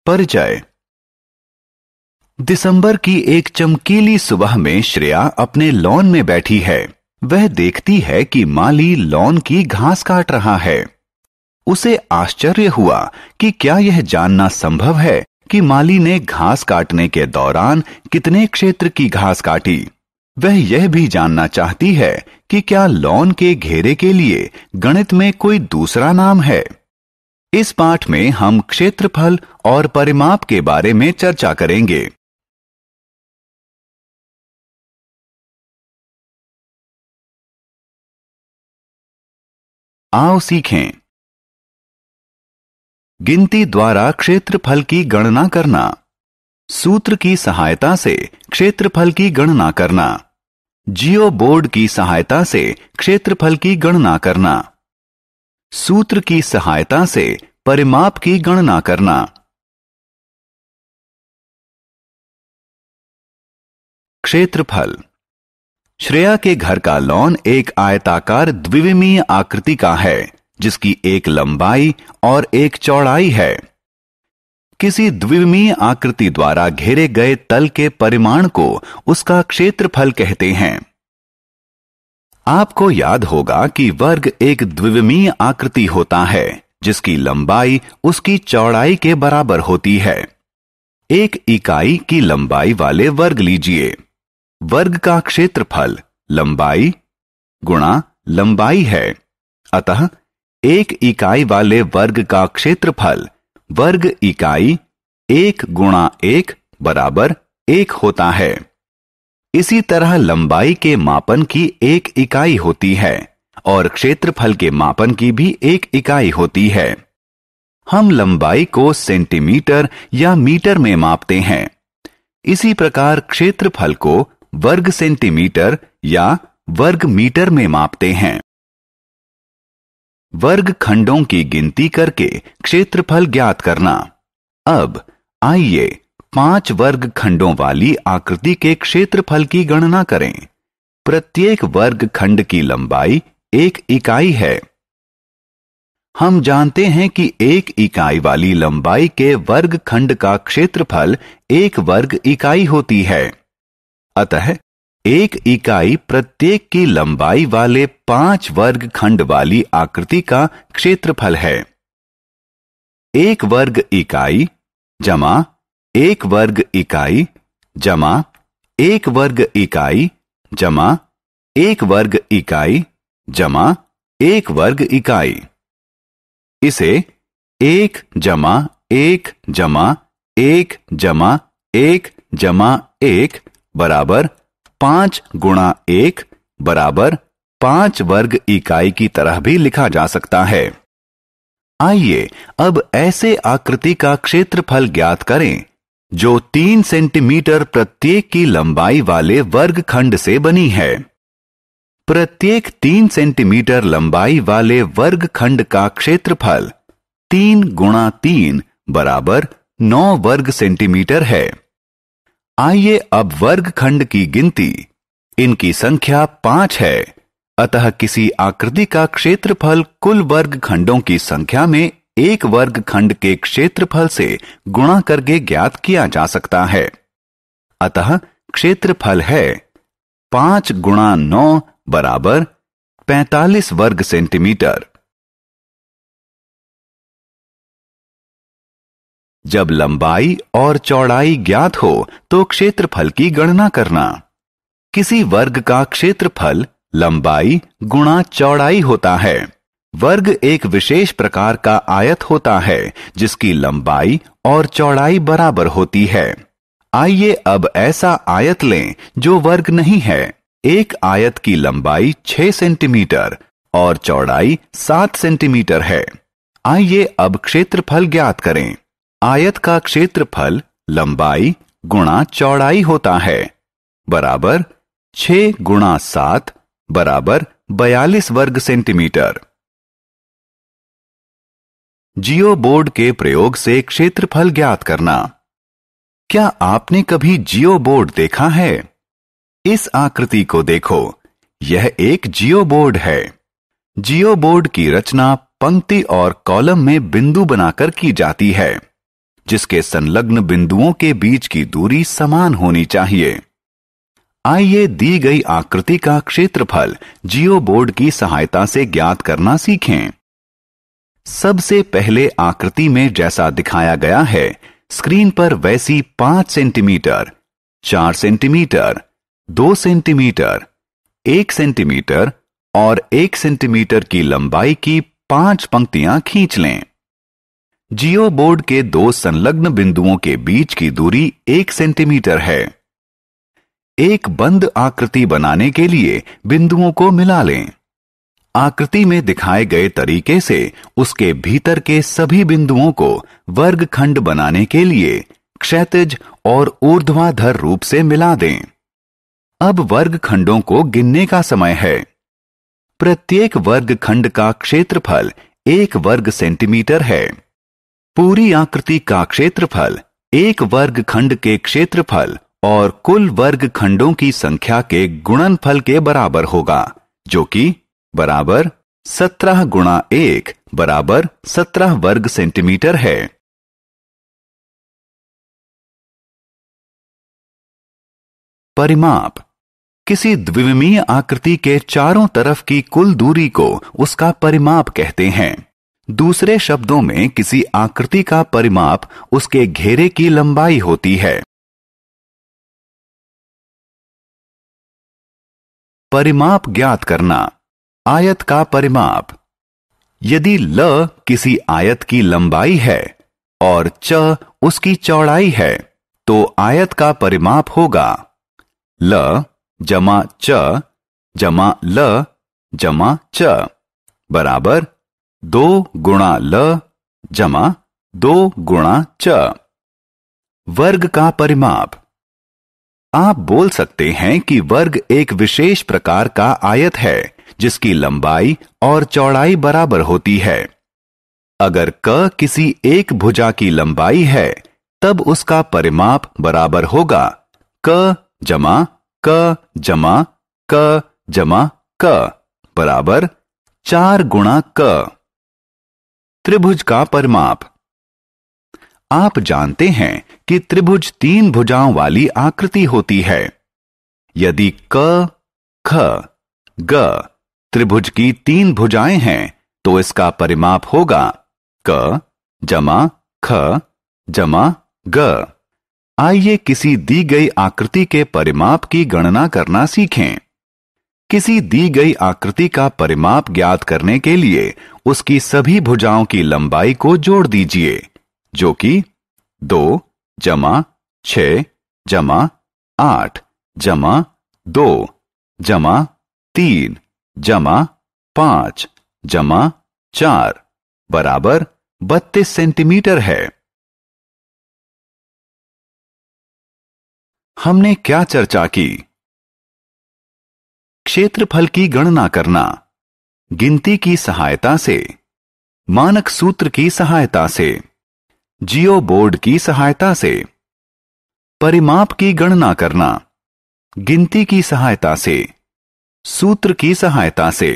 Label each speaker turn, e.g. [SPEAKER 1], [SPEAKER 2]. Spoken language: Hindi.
[SPEAKER 1] परिचय। दिसंबर की एक चमकीली सुबह में श्रेया अपने लॉन में बैठी है। वह देखती है कि माली लॉन की घास काट रहा है। उसे आश्चर्य हुआ कि क्या यह जानना संभव है कि माली ने घास काटने के दौरान कितने क्षेत्र की घास काटी। वह यह भी जानना चाहती है कि क्या लॉन के घेरे के लिए गणित में कोई दूसरा नाम है। इस पाठ में हम क्षेत्रफल और परिमाप के बारे में चर्चा करेंगे। आओ सीखें। गिनती द्वारा क्षेत्रफल की गणना करना। सूत्र की सहायता से क्षेत्रफल की गणना करना। जियो बोर्ड की सहायता से क्षेत्रफल की गणना करना। सूत्र की सहायता से परिमाप की गणना करना। क्षेत्रफल। श्रेया के घर का लॉन एक आयताकार द्विविमीय आकृति का है, जिसकी एक लंबाई और एक चौड़ाई है। किसी द्विविमीय आकृति द्वारा घेरे गए तल के परिमाण को उसका क्षेत्रफल कहते हैं। आपको याद होगा कि वर्ग एक द्विविमीय आकृति होता है जिसकी लंबाई उसकी चौड़ाई के बराबर होती है। एक इकाई की लंबाई वाले वर्ग लीजिए। वर्ग का क्षेत्रफल लंबाई गुणा लंबाई है। अतः एक इकाई वाले वर्ग का क्षेत्रफल वर्ग इकाई 1 गुणा 1 बराबर 1 होता है। इसी तरह लंबाई के मापन की एक इकाई होती है और क्षेत्रफल के मापन की भी एक इकाई होती है। हम लंबाई को सेंटीमीटर या मीटर में मापते हैं। इसी प्रकार क्षेत्रफल को वर्ग सेंटीमीटर या वर्ग मीटर में मापते हैं। वर्ग खंडों की गिनती करके क्षेत्रफल ज्ञात करना। अब आइए 5 वर्ग खंडों वाली आकृति के क्षेत्रफल की गणना करें। प्रत्येक वर्ग खंड की लंबाई 1 इकाई है। हम जानते हैं कि 1 इकाई वाली लंबाई के वर्ग खंड का क्षेत्रफल 1 वर्ग इकाई होती है। अतः 1 इकाई प्रत्येक की लंबाई वाले 5 वर्ग खंड वाली आकृति का क्षेत्रफल है। 1 वर्ग इकाई जमा 1 वर्ग इकाई जमा 1 वर्ग इकाई जमा 1 वर्ग इकाई जमा 1 वर्ग इकाई। इसे 1 जमा 1 जमा 1 जमा 1 जमा 1 बराबर 5 गुणा 1 बराबर 5 वर्ग इकाई की तरह भी लिखा जा सकता है। आइए अब ऐसे आकृति का क्षेत्रफल ज्ञात करें जो 3 सेंटीमीटर प्रत्येक की लंबाई वाले वर्ग खंड से बनी है। प्रत्येक 3 सेंटीमीटर लंबाई वाले वर्ग खंड का क्षेत्रफल 3 गुणा 3 बराबर 9 वर्ग सेंटीमीटर है। आइए अब वर्ग खंड की गिनती। इनकी संख्या 5 है। अतः किसी आकृति का क्षेत्रफल कुल वर्ग खंडों की संख्या में एक वर्ग खंड के क्षेत्रफल से गुणा करके ज्ञात किया जा सकता है। अतः क्षेत्रफल है 5 गुणा 9 बराबर 45 वर्ग सेंटीमीटर। जब लंबाई और चौड़ाई ज्ञात हो तो क्षेत्रफल की गणना करना। किसी वर्ग का क्षेत्रफल लंबाई गुणा चौड़ाई होता है। वर्ग एक विशेष प्रकार का आयत होता है जिसकी लंबाई और चौड़ाई बराबर होती है। आइए अब ऐसा आयत लें जो वर्ग नहीं है। एक आयत की लंबाई 6 सेंटीमीटर और चौड़ाई 7 सेंटीमीटर है। आइए अब क्षेत्रफल ज्ञात करें। आयत का क्षेत्रफल लंबाई गुणा चौड़ाई होता है बराबर 6 गुणा 7 बराबर 42 वर्ग सेंटीमीटर। जियो बोर्ड के प्रयोग से क्षेत्रफल ज्ञात करना। क्या आपने कभी जियो बोर्ड देखा है? इस आकृति को देखो, यह एक जियो बोर्ड है। जियो बोर्ड की रचना पंक्ति और कॉलम में बिंदु बनाकर की जाती है। जिसके संलग्न बिंदुओं के बीच की दूरी समान होनी चाहिए। आइए दी गई आकृति का क्षेत्रफल जियोबोर्ड की सहायता से ज्ञात करना सीखें। सबसे पहले आकृति में जैसा दिखाया गया है, स्क्रीन पर वैसी 5 सेंटीमीटर, 4 सेंटीमीटर, 2 सेंटीमीटर, 1 सेंटीमीटर और 1 सेंटीमीटर की लंबाई की 5 पंक्तियां खींच लें। जियोबोर्ड के 2 संलग्न बिंदुओं के बीच की दूरी 1 सेंटीमीटर है। एक बंद आकृति बनाने के लिए बिंदुओं को मिला लें। आकृति में दिखाए गए तरीके से उसके भीतर के सभी बिंदुओं को वर्गखंड बनाने के लिए क्षैतिज और ऊर्ध्वाधर रूप से मिला दें। अब वर्गखंडों को गिनने का समय है। प्रत्येक वर्गखंड का क्षेत्रफल 1 वर्ग सेंटीमीटर है। पूरी आकृति का क्षेत्रफल 1 वर्गखंड के क्षेत्रफल और कुल वर्गखंडों की संख्या के गुणनफल के बराबर होगा, जो कि बराबर 17 गुणा 1 बराबर 17 वर्ग सेंटीमीटर है। परिमाप किसी द्विविमीय आकृति के चारों तरफ की कुल दूरी को उसका परिमाप कहते हैं। दूसरे शब्दों में किसी आकृति का परिमाप उसके घेरे की लंबाई होती है। परिमाप ज्ञात करना। आयत का परिमाप। यदि ल किसी आयत की लंबाई है और च उसकी चौड़ाई है, तो आयत का परिमाप होगा ल जमा च जमा ल जमा च बराबर 2 गुणा ल जमा 2 गुणा च। वर्ग का परिमाप। आप बोल सकते हैं कि वर्ग एक विशेष प्रकार का आयत है जिसकी लंबाई और चौड़ाई बराबर होती है। अगर क किसी एक भुजा की लंबाई है, तब उसका परिमाप बराबर होगा क जमा क जमा क जमा क बराबर 4 गुणा क। त्रिभुज का परिमाप। आप जानते हैं कि त्रिभुज 3 भुजाओं वाली आकृति होती है। यदि क, ख, ग त्रिभुज की 3 भुजाएं हैं, तो इसका परिमाप होगा क जमा ख जमा ग। आइए किसी दी गई आकृति के परिमाप की गणना करना सीखें। किसी दी गई आकृति का परिमाप ज्ञात करने के लिए उसकी सभी भुजाओं की लंबाई को जोड़ दीजिए, जो कि 2 जमा 6 जमा 8 जमा 2 जमा 3 जमा 5 जमा 4 बराबर 32 सेंटीमीटर है। हमने क्या चर्चा की? क्षेत्रफल की गणना करना, गिनती की सहायता से, मानक सूत्र की सहायता से, जियोबोर्ड की सहायता से। परिमाप की गणना करना, गिनती की सहायता से, सूत्र की सहायता से।